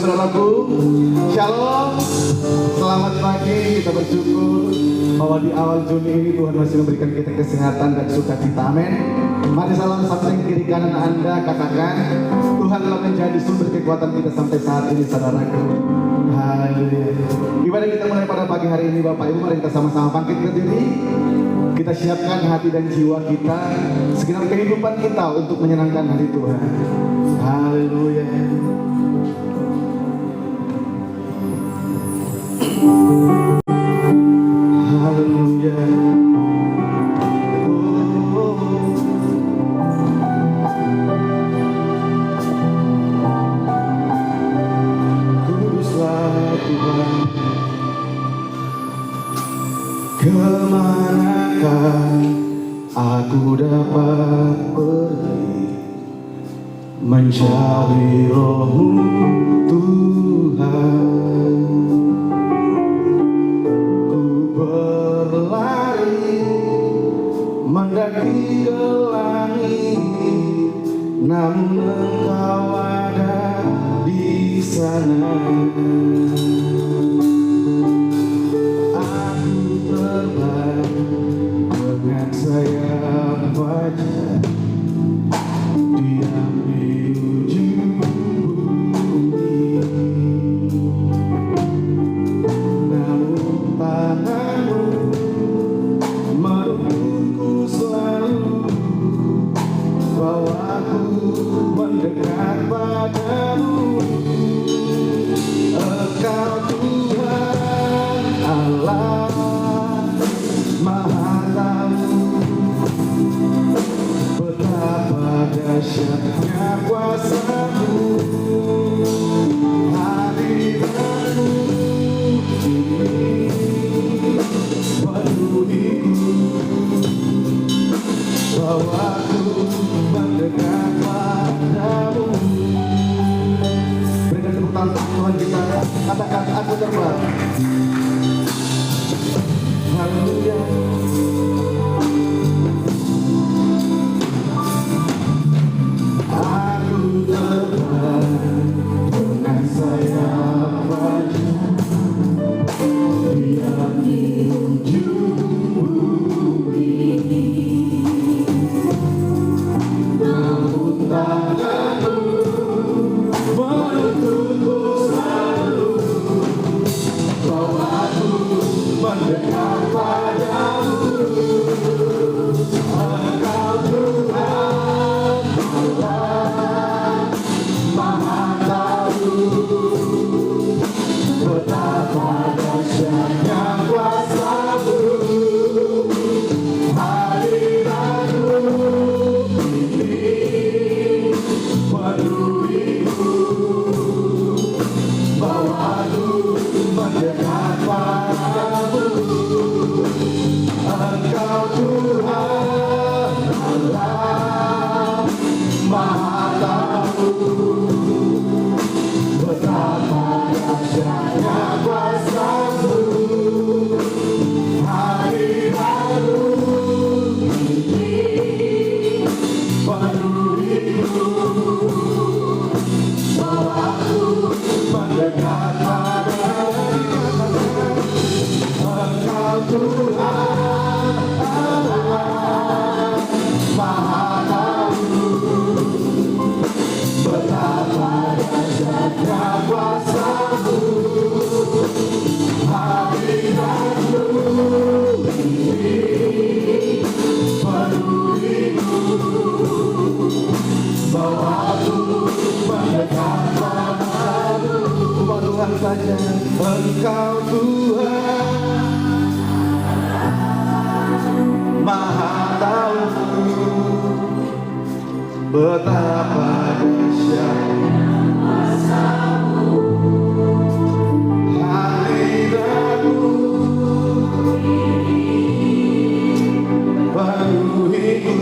saudaraku. Shalom. Selamat pagi, kita bersyukur bahwa di awal Juni ini Tuhan masih memberikan kita kesehatan dan sukacita. Amin. Mari salam samping kiri kanan Anda, katakan Tuhan telah menjadi sumber kekuatan kita sampai saat ini, saudaraku. Haleluya. Ibadah kita mulai pada pagi hari ini, Bapak Ibu. Mari kita sama-sama bangkit berdiri. Kita siapkan hati dan jiwa kita, segenap kehidupan kita untuk menyenangkan hati Tuhan. Haleluya. Haleluya. Kuduslah Tuhan. Kemanakah aku dapat pergi mencari Roh-Mu Tuhan? Ku berlari mendaki ke langit, namun Engkau ada di sana. Sayap wajah diam di ujung bumi, namun tanganmu menuntunku selalu, bawaku mendekat padamu. Engkau Tuhan Allah Maha Tahu, betapa dahsyatnya kuasa-Mu. Hadirat-Mu ini penuhiku, bawaku mendekat padamu. Berikan tepuk tangan Tuhan kita, katakan aku terbang. Haleluya. Aku terbang dengan sayap wajah diam di ujung bumi, namun tanganmu menuntunku selalu, bawaku mendekat padamu. Engkau Tuhan Allah Maha Tahu, betapa dahsyatnya kuasa-Mu. Hadirat-Mu ini penuhiku, bawaku mendekat padamu. Engkau Tuhan Allah Maha Tahu, betapa dahsyatnya kuasa-Mu. Hadirat-Mu ini penuhiku, bawaku mendekat padamu. Engkau Tuhan Allah Maha Tahu, betapa dahsyatnya kuasa-Mu. Hadirat-Mu ini penuhiku, bawaku mendekat padamu. Tuhan saja. Engkau Tuhan Maha Tahu, betapa dahsyatnya kuasa-Mu. Hadirat-Mu penuhiku,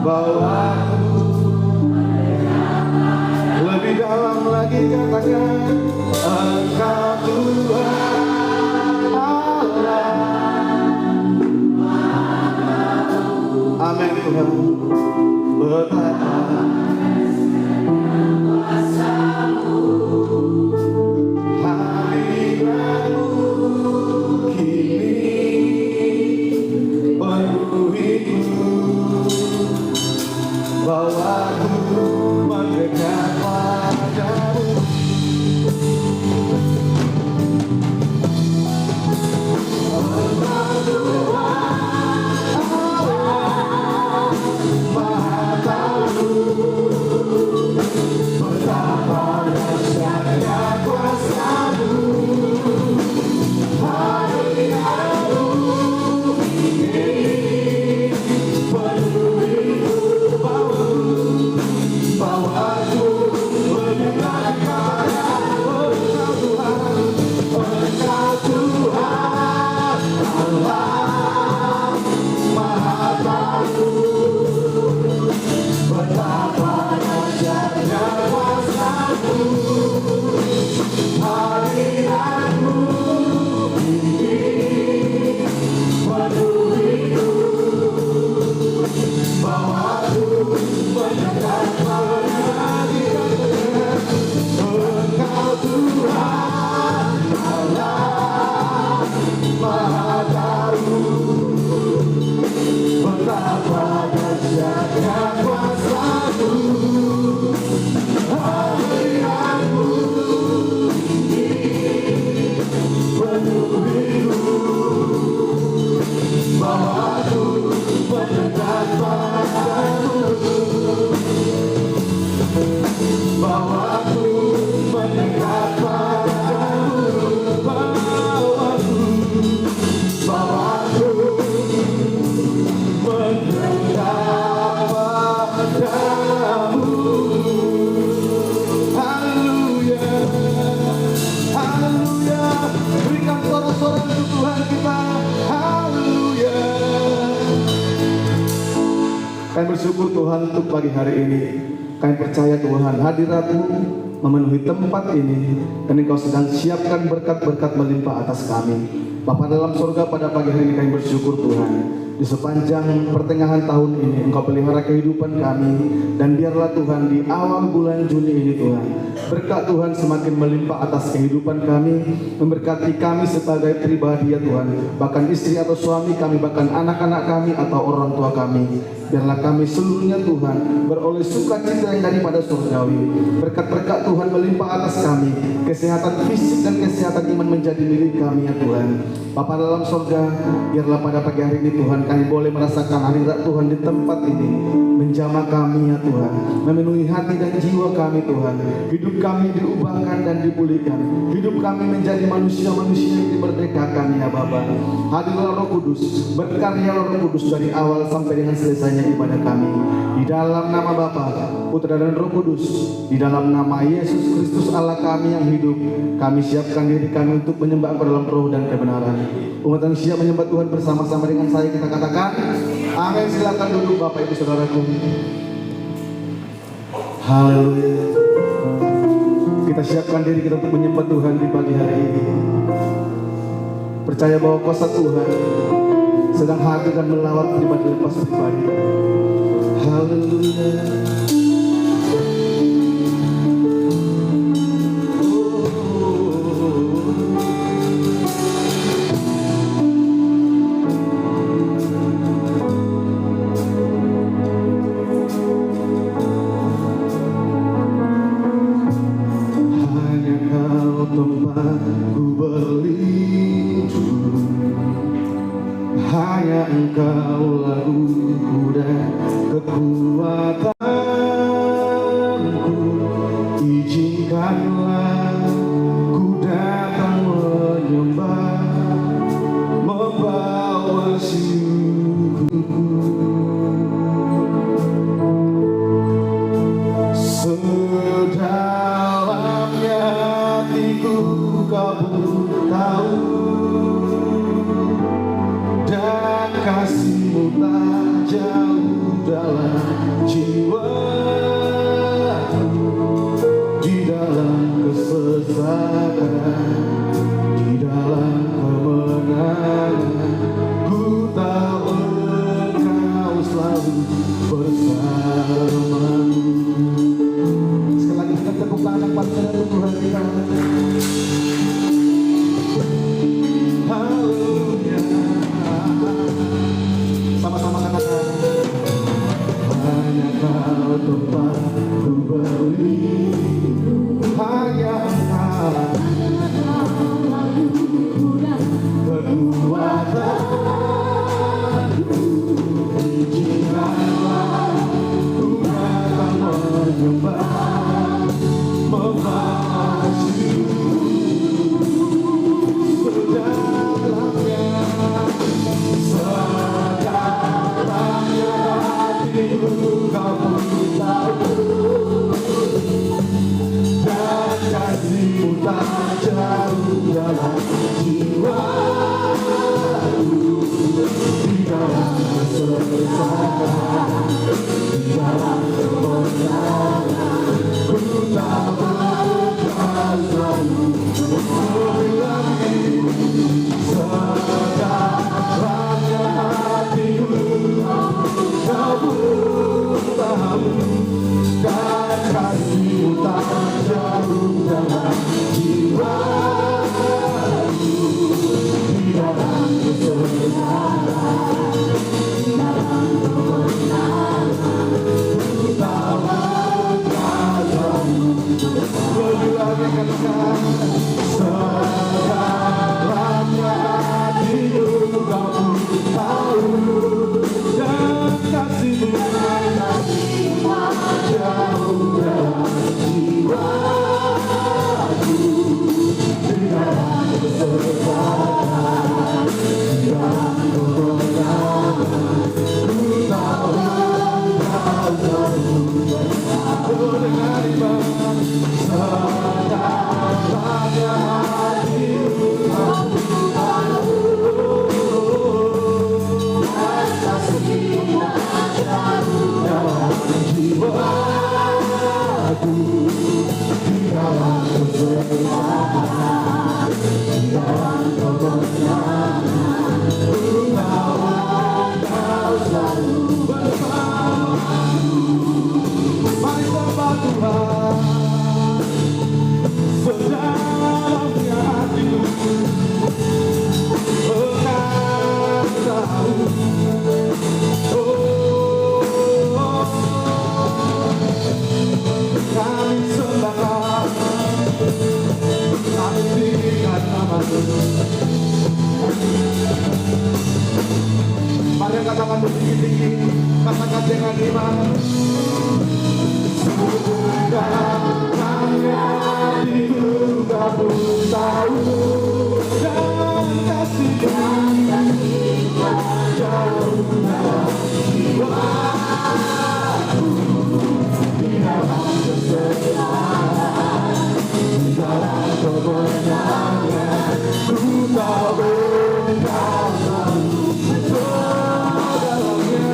bawaku. Lebih dalam lagi katakan Engkau Tuhan Allah. Amin Tuhan. Betapa kuasa Kami bersyukur Tuhan untuk pagi hari ini. Kami percaya Tuhan hadirat-Mu memenuhi tempat ini, dan Engkau sedang siapkan berkat-berkat melimpah atas kami. Bapa dalam surga, pada pagi hari ini kami bersyukur Tuhan. Di sepanjang pertengahan tahun ini Engkau pelihara kehidupan kami, dan biarlah Tuhan di awal bulan Juni ini Tuhan, berkat Tuhan semakin melimpah atas kehidupan kami, memberkati kami sebagai pribadi ya Tuhan, bahkan istri atau suami kami, bahkan anak-anak kami atau orang tua kami. Biarlah kami seluruhnya Tuhan beroleh sukacita yang daripada surgawi. Berkat-berkat Tuhan melimpah atas kami, kesehatan fisik dan kesehatan iman menjadi milik kami ya Tuhan. Bapa dalam surga, biarlah pada pagi hari ini Tuhan kami boleh merasakan hadirat Tuhan di tempat ini, menjamah kami ya Tuhan, memenuhi hati dan jiwa kami Tuhan. Hidup kami diubahkan dan dipulihkan, hidup kami menjadi manusia-manusia yang dimerdekakan ya Bapa. Hadirlah Roh Kudus, berkarya Roh Kudus dari awal sampai dengan selesainya ibadah kami. Di dalam nama Bapa, Putra dan Roh Kudus, di dalam nama Yesus Kristus Allah kami yang hidup, kami siapkan diri kami untuk menyembah Engkau dalam roh dan kebenaran. Umat yang siap menyembah Tuhan bersama-sama dengan saya, kita katakan amin. Silakan duduk Bapak Ibu Saudaraku. Haleluya. Kita siapkan diri kita untuk menyembah Tuhan di pagi hari ini. Percaya bahwa kuasa Tuhan sedang hadir dan melawat pribadi lepas pribadi. Haleluya. Hanya Engkau laluku dan kekuatanku. Izinkanlah ku datang menyembah, membawa syukurku. Sedalamnya hatiku Kau tahu, dan kasih-Mu tak jauh dalam jiwaku. Di dalam kesesakan, di dalam kemenangan, ku tahu Engkau selalu bersamaku. Sekali lagi kita tepuk tangan yang paling keren untuk Tuhan kita. Haleluya. Sama-sama katakan, hanya Kau tempat ku berlindung, hanya Engkau kekuatanku. Izinkanlah ku datang menyembah, membawa syukur. Sedalamnya hatiku Kau tahu, dan kasih-Mu tak jauh dalam jiwaku. Di dalam kesesakan, di dalam kemenangan, ku tahu Engkau selalu bersamaku. Sedalamnya hatiku Kau tahu, dan kasih-Mu tak jauh dalam jiwaku. Di dalam kesesakan, di dalam kemenangan, Mari angkat tanganmu tinggi-tinggi, katakan dengan iman. Sudahnya hatiku tak pun tahu, dan kasihnya jauh dalam jiwaku. Di dalam kesedihan, di dalam kemenangan, ku tahu Engkau selalu dalamnya.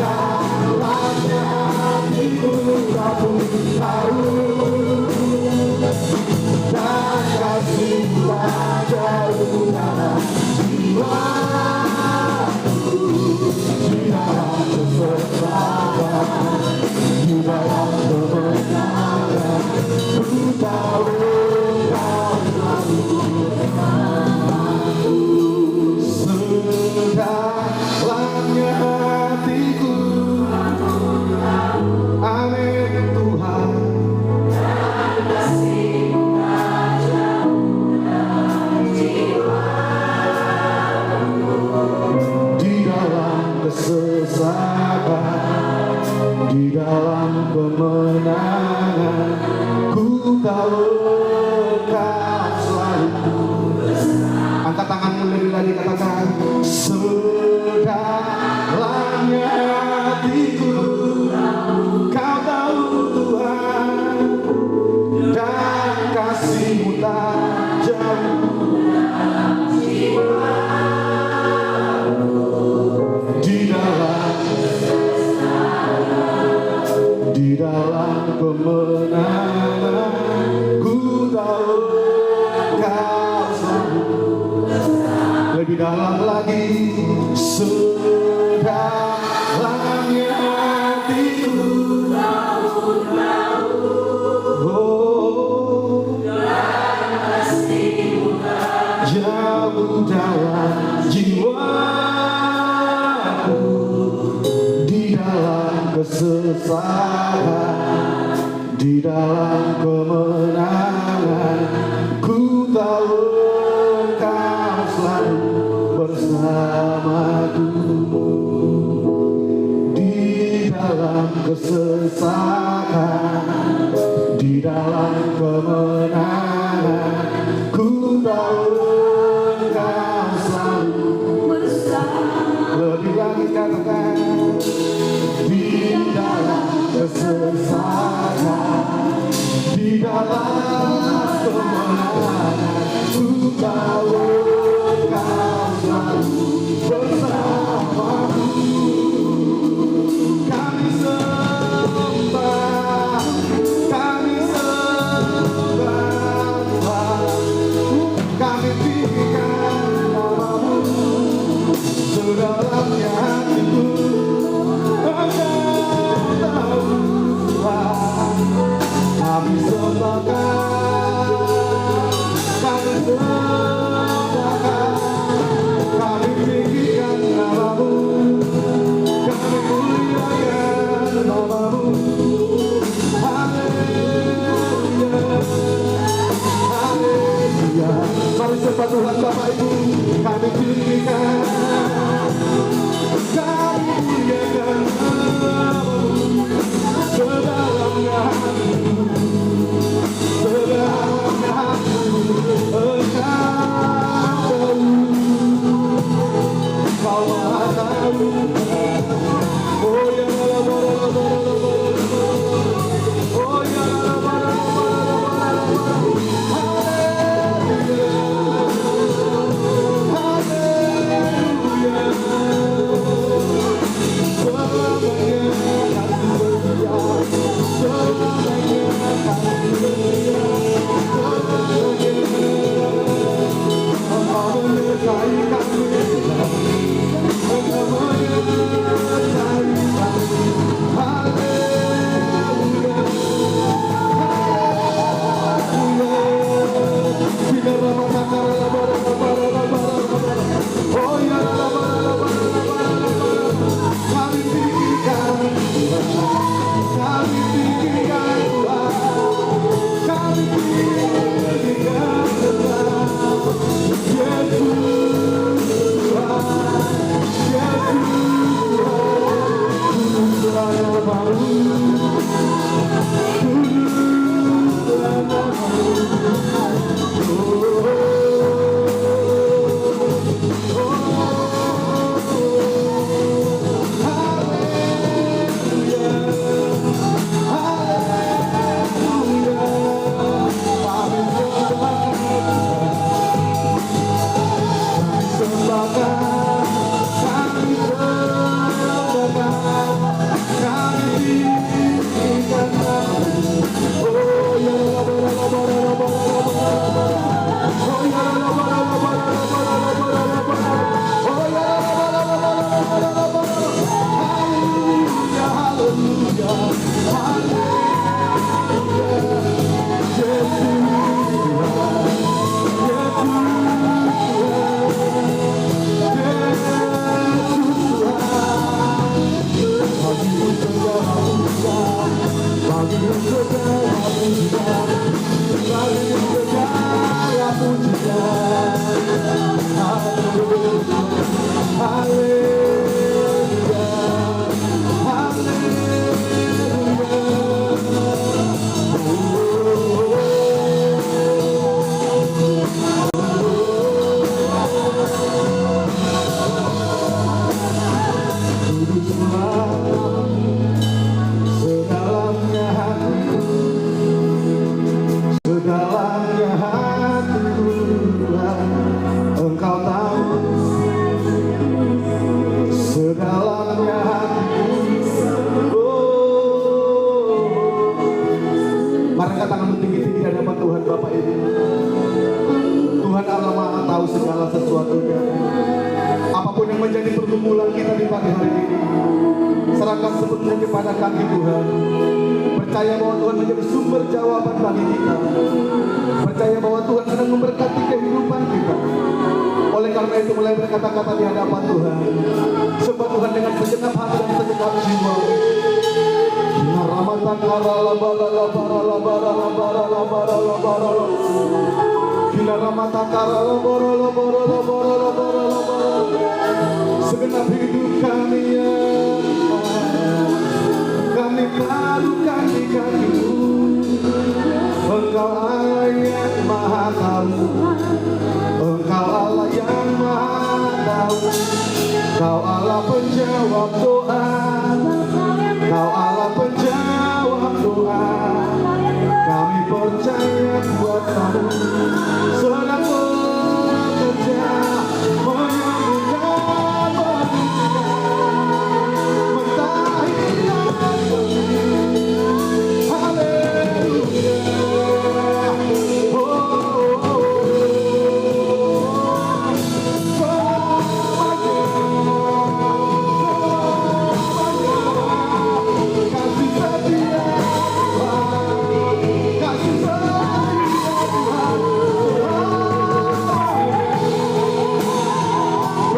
Dalamnya hatiku tak pun tahu, dan kasihmu jauh dalam jiwaku. Di dalam kesesakan, di dalam kemenangan, ku tahu Engkau selalu bersamaku. Sedalamnya hatiku, amin Tuhan. Di dalam kesesakan, di dalam kemenangan, ku tahu Engkau selalu. Angkat tanganmu lebih lagi, katakan sedalamnya hatiku, Kau tahu Tuhan, dan kasihmu tak jauh di dalam kemenangan, ku tahu Kau selalu. Lebih dalam lagi, sedalamnya hatiku, oh, jauh dalam jiwaku. Di dalam kesesakan, di dalam kemenangan, ku tahu Engkau selalu bersamaku. Di dalam kesesakan, di dalam kemenangan, ku tahu Engkau selalu bersamaku. Lebih lagi katakan, di dalam kesesakan, di dalam kemenangan, ku tahu Engkau selalu bersamaku. Kami sembah, kami sembah, kami tinggikan nama-Mu. Sedalamnya hatiku, Engkau tahu Tuhan. Kami sembahkan, kami sembahkan, kami tinggikan nama-Mu, kami muliakan nama-Mu. Haleluya, haleluya. Mari sembah Tuhan Bapak Ibu, kami tinggikan, kami muliakan nama-Mu. Sedalamnya hatiku, sedalamnya hatiku, Engkau tahu, Kau Maha tahu. Oh ya, oh ya, pagi hari ini. Serahkan sepenuhnya kepada kami Tuhan. Percaya bahwa Tuhan menjadi sumber jawaban bagi kita. Percaya bahwa Tuhan sedang memberkati kehidupan kita. Oleh karena itu mulai berkata-kata di hadapan Tuhan. Sebab Tuhan dengan segenap hati dan segenap jiwa. Segenap hidup kami ya, kami taruhkan di kaki-Mu. Engkau Allah yang maha tahu, Engkau Allah yang maha tahu, Kau Allah penjawab doa, Kau Allah penjawab doa. Kami percaya buat Kamu sedang bekerja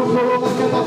menyembuhkan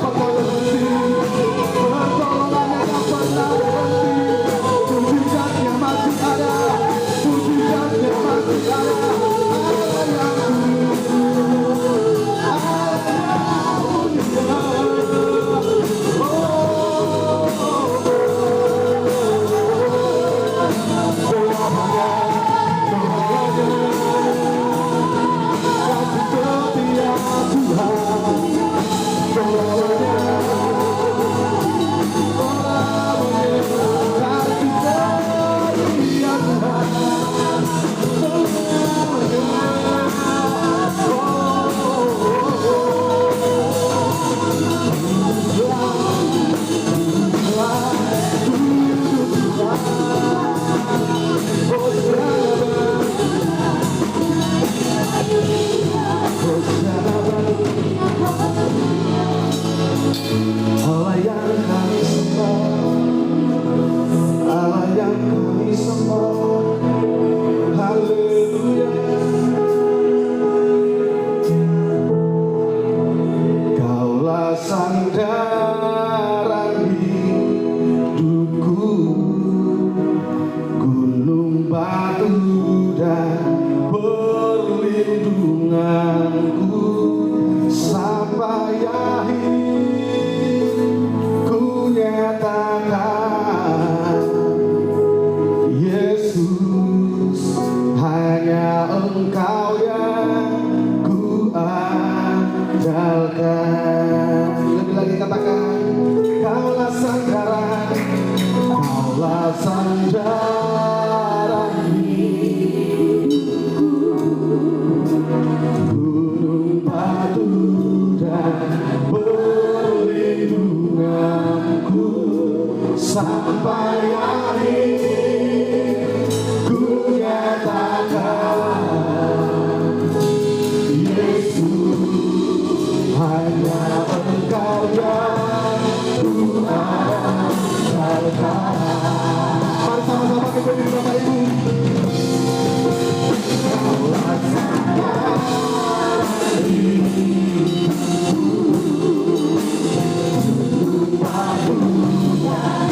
Allah yang kami sembah, Allah yang kami sembah, haleluya. Kaulah sandaran hidupku, gunung batu dan perlindunganku sampai akhir. Nyatakan Yesus, hanya Engkau yang ku andalkan. Lebih lagi katakan, Kaulah sandaran, Kaulah sandaran hidupku, gunung batu dan perlindunganku sampai akhir. Ku nyatakan Yesus, hanya Engkau yang ku andalkan. Mari sama-sama kita berdiri Bapak Ibu. Kaulah sandaran hidupku, gunung batu dan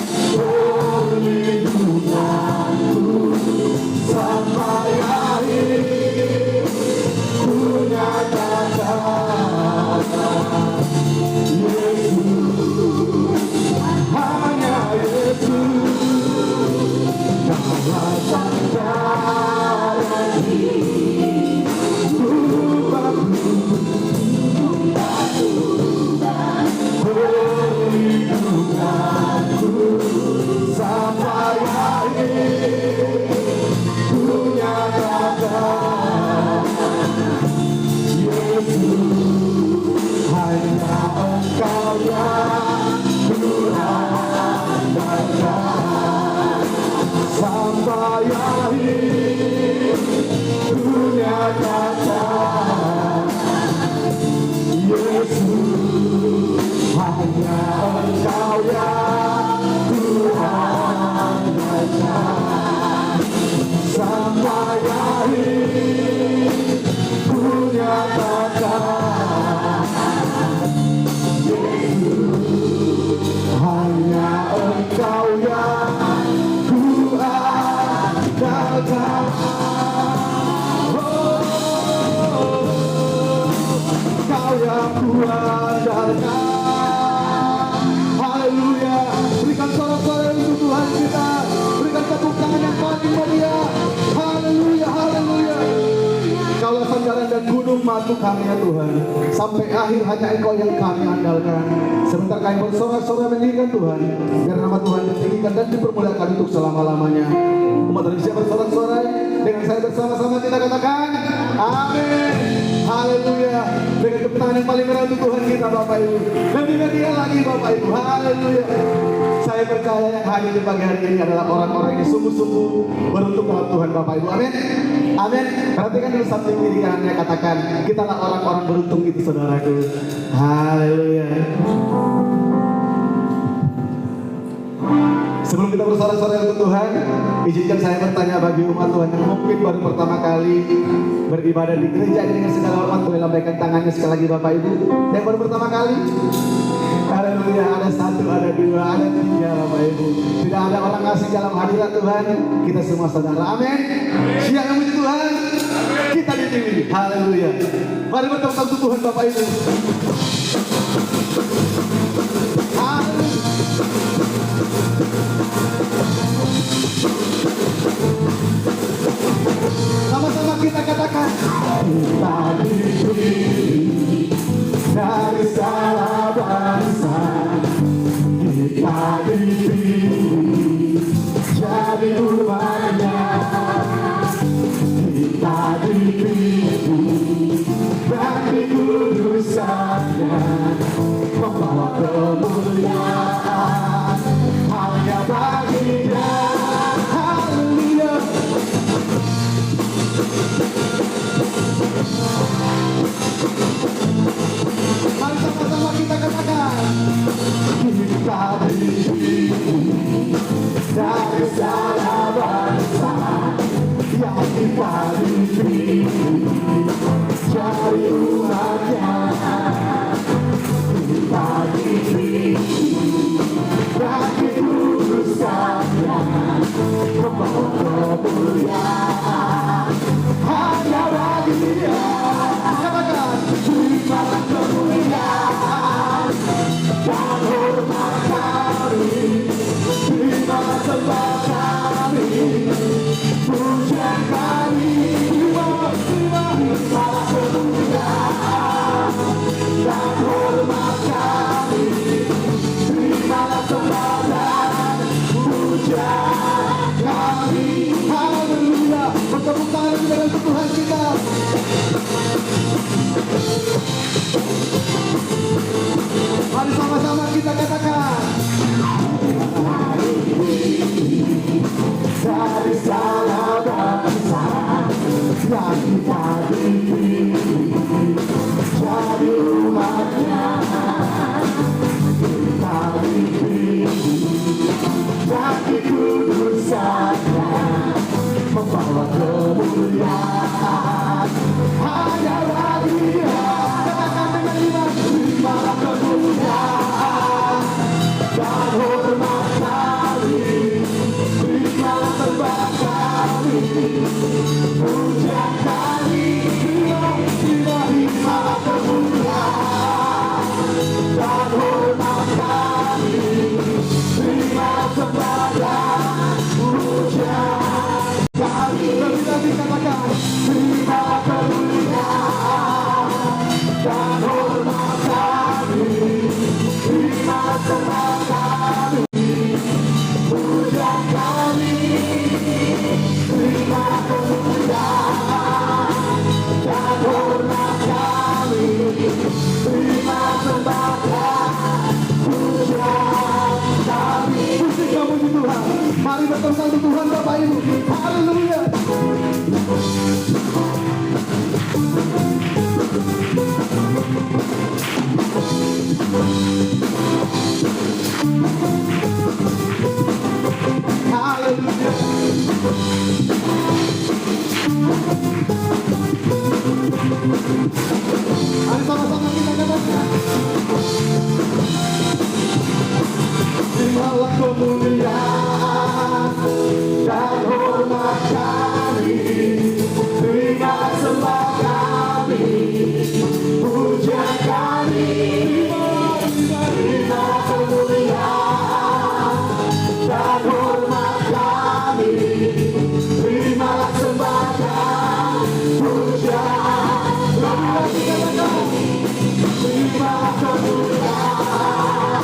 Engkau ya Tuhan saja, sampai akhir ku nyatakan Yesus, hanya Engkau yang ku andalkan. Engkau yang ku andalkan. Haleluya. Berikan sorak-sorai untuk Tuhan kita. Berikan tepuk tangan yang paling meriah. Haleluya, haleluya. Kaulah sandaran dan gunung matu kami ya Tuhan. Sampai akhir hanya Engkau yang kami andalkan. Sebentar kami bersorak-sorai meninggikan Tuhan, biar nama Tuhan ditinggikan dan dipermuliakan untuk selama-lamanya. Umat Indonesia bersorak-sorai. Dengan saya bersama-sama kita katakan amin. Haleluya. Dengan tepuk tangan yang paling meriah untuk Tuhan kita Bapak Ibu. Lebih meriah lagi Bapak Ibu. Haleluya. Saya percaya yang hadir di pagi hari ini adalah orang-orang yang sungguh-sungguh beruntung dalam Tuhan Bapak Ibu. Amin. Amin. Perhatikan dulu samping kiri kanannya, katakan, kitalah orang-orang beruntung itu saudaraku. Haleluya. Sebelum kita bersorak-sorai untuk Tuhan, izinkan saya bertanya bagi umat Tuhan yang mungkin baru pertama kali beribadah di gereja ini, dengan segala hormat boleh lambaikan tangannya sekali lagi Bapak Ibu. Yang baru pertama kali, haleluya, ada satu, ada dua, ada tiga Bapak Ibu. Tidak ada orang asing dalam hadirat Tuhan, kita semua saudara. Amin. Siap yang puji Tuhan, kita dipilih. Haleluya. Mari bertepuk tangan untuk Tuhan Bapak Ibu. Sama-sama kita katakan, kita dipilih dari segala bangsa, kita dipilih jadi umatnya, kita dipilih dan dikudusannya, membawa kemuliaan hanya bagi Dia. Haleluya. Mari sama-sama kita katakan, kita dipilih dari segala bangsa, yang kita dipilih jadi umatnya, kita dipilih dan dikuduskannya, membawa kemuliaan hanya bagi Dia. Katakan, terimalah kemuliaan dan hormat kami, terimalah sembah kami, pujian kami, terimalah kemuliaan dan hormat kami, terimalah sembah dan pujian kami. Haleluya. Bertepuk tangan dengan Tuhan kita. Mari sama-sama kita katakan, dari segala bangsa yang kita dipilih jadi umatnya, kita dipilih dan dikudusannya, membawa kemuliaan hanya bagi Dia. Katakan dengan iman, terimalah kemuliaan dan hormat kami, terimalah sembah kami, pujian kami, terimalah kemuliaan dan hormat kami, terimalah sembah dan pujian kami. Lebih katakan, terimalah kemuliaan dan hormat kami, terimalah sembah kami, pujian kami, terimalah kemuliaan dan hormat kami, terimalah sembah dan pujian kami. Puji kamu Tuhan. Mari bertepuk untuk Tuhan Bapak Ibu. Haleluya. kemuliaan dan hormat kami. Terima sembah kami, pujian kami. Terima kemuliaan dan hormat kami. Terima sembah kami, pujian. Terima kemuliaan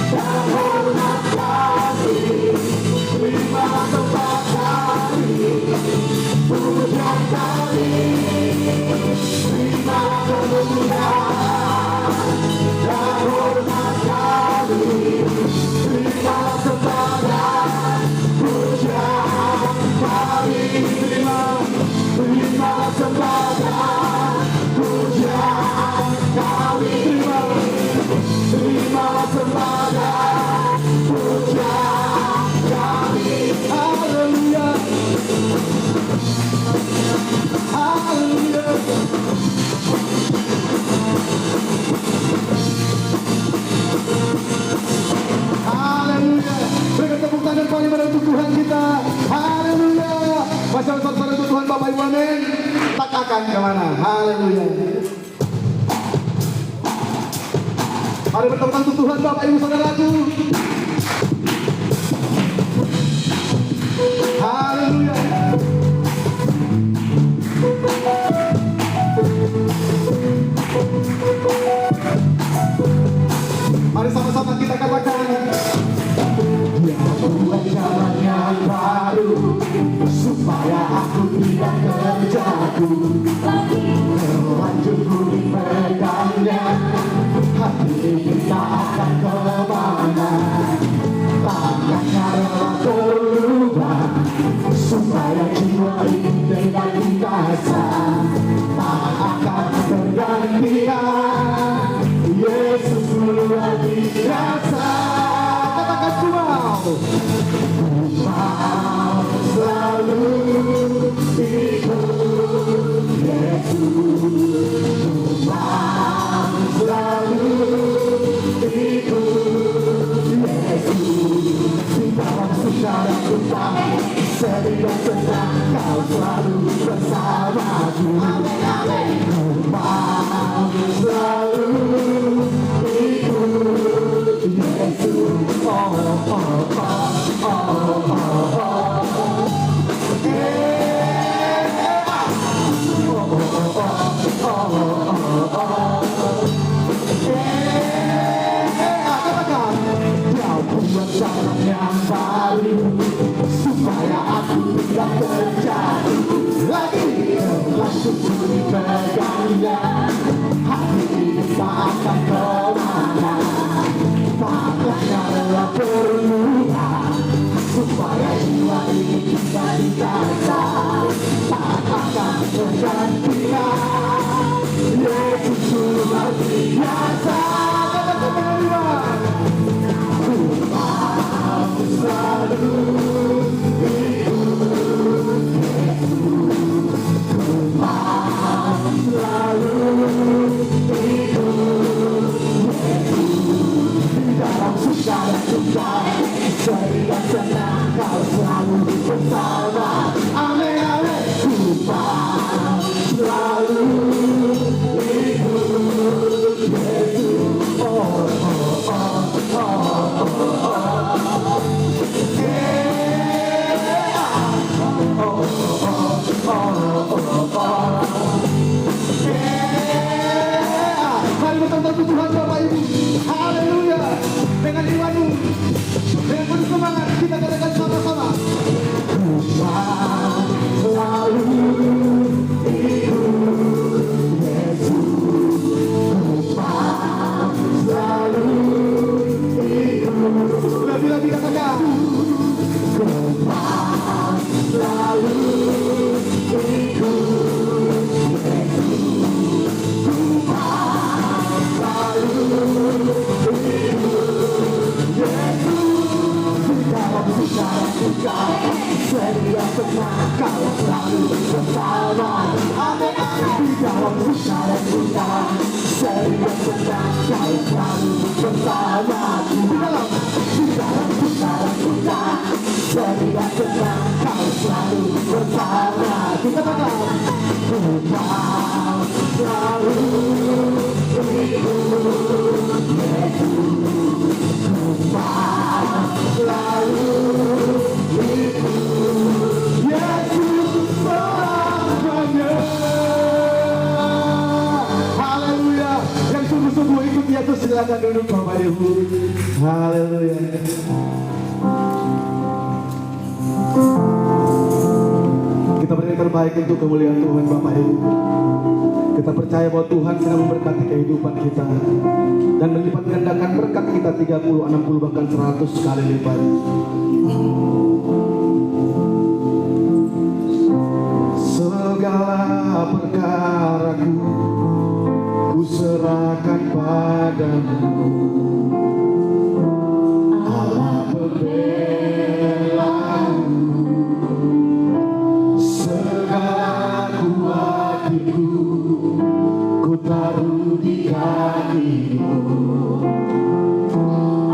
dan hormat kami. Terima sembah kami, pujian kami. Terima kemuliaan dan hormat kami. Terima sembah kami, pujian kami. Terima sembah kami, pujian kami. Terima sembah kami, pujian kami. Haleluya, haleluya. Haleluya. Berikan tepuk tangan paling pada untuk Tuhan kita. Haleluya. Masyarakat saudara untuk Tuhan Bapak Ibu, amin. Tak akan kemana. Haleluya. Mari bertepuk tangan untuk Tuhan Bapak Ibu saudaraku. Haleluya. Mari sama-sama kita katakan, Dia membuat jalan yang baru, supaya aku tidak terjatuh. Terlanjurku di pedangnya, hati ini tak akan kemana. Tangannya rela berubah, supaya jiwa ini tidak binasa. Tak akan tergantikan, Yesus luar biasa. Katakan semua, mau selalu ikut Yesus, mau selalu ikut Yesus. Di dalam suka dan duka, sedih dan senang, Kau selalu bersamaku. Amin, amin. Mau selalu ikut Yesus. Oh, oh, oh, oh, oh, oh. Jalan yang baru, supaya aku tidak terjatuh lagi. Terlanjurku di pedangnya, hati ini tak akan kemana. Tangannya rela berubah, supaya jiwa ini tidak binasa. Tak akan tergantikan, Yesus luar biasa. Selalu ikut Yesus, selalu ikut Yesus. Di dalam suka dan duka, sedih dan senang, Kau selalu bersama. Amin, amin. Ku mau selalu ikut Yesus. Oh, oh, oh, oh, oh, oh. Mari bertambah Tuhan Bapak Ibu. Haleluya. Dengan imanmu, dengan penuh semangat, kita katakan sama-sama, Ku mau selalu ikut Yesus. Ku mau selalu ikut. Lebih-lebih katakan, Ku mau selalu ikut Yesus. Ku mau selalu ikut Yesus. Di dalam suka dan duka, sedih dan senang, Kau selalu bersama. Amin, amin. Di dalam suka dan duka, sedih dan senang, Kau selalu bersama. Di dalam suka dan Haleluya. Yang sungguh-sungguh ikut dia tuh silakan duduk Bapak Ibu. Haleluya. Kita beri yang terbaik untuk kemuliaan Tuhan Bapak Ibu. Kita percaya bahwa Tuhan sedang memberkati kehidupan kita dan melipat gandakan berkat kita 30, 60 bahkan 100 kali lipat. Segala perkaraku ku serahkan padamu, Allah pembelaanku. Segala kuatku ku taruh di kakimu,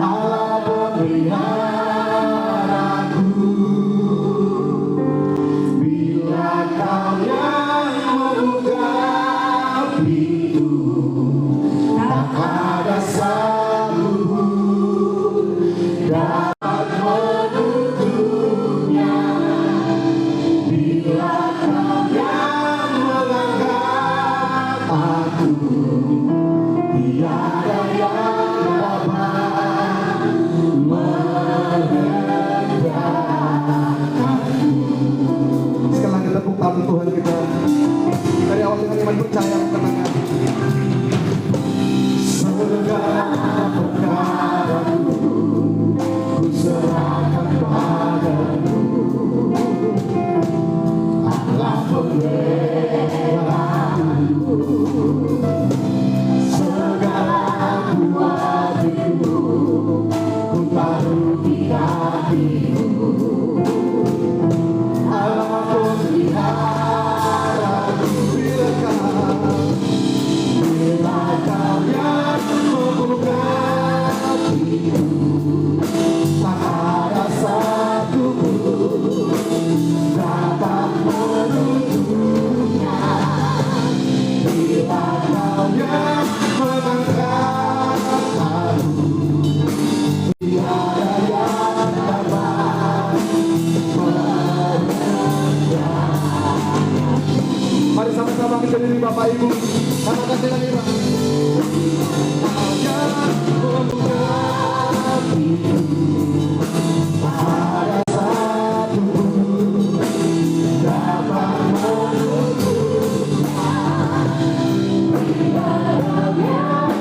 Allah pemeliharaku. Bila kau yang membuka pintu, tak ada satu dapat menutupnya. Bila kau yang mengangkat aku, tiada yang dapat mengendalikanku. Sekali lagi tepuk tangan Tuhan kita. Dari awal dengan iman percaya ketenangan. Segala perkaraku ku serahkan padamu, Allah pembelaanku. Segala kuatku ku taruh di kakimu, Allah pemeliharaku. Bila kau yang membuka pintu, tak ada satu pun dapat menutupnya. Bila kau yang mengangkat aku, tiada yang dapat mengendalikanku. Mari sama-sama kita diri Bapak Ibu, katakan dengan iman. Kau yang membuka pintu, tak ada satu pun dapat menutupnya. Bila kau yang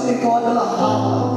Engkau adalah Allah.